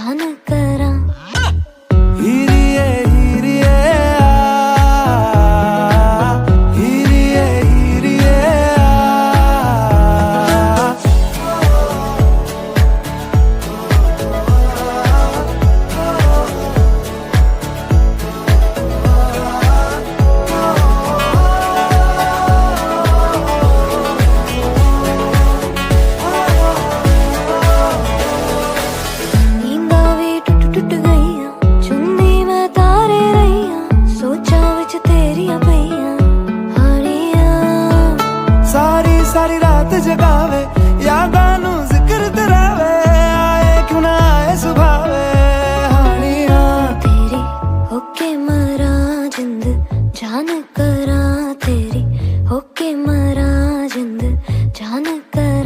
जान करा। हीरिए हीरिए हीरिए हीरिए टुट गईयां चुन्नी मैं तारे रहीयां सोचा विच तेरियां पईयां हानियां। सारी सारी रात जगावे यादां नू जिक्र करावे आए क्यों ना आए सुभावे हानियां। तेरी होके मरा जिंद जान करा तेरी होके मरा जिंद जान करा।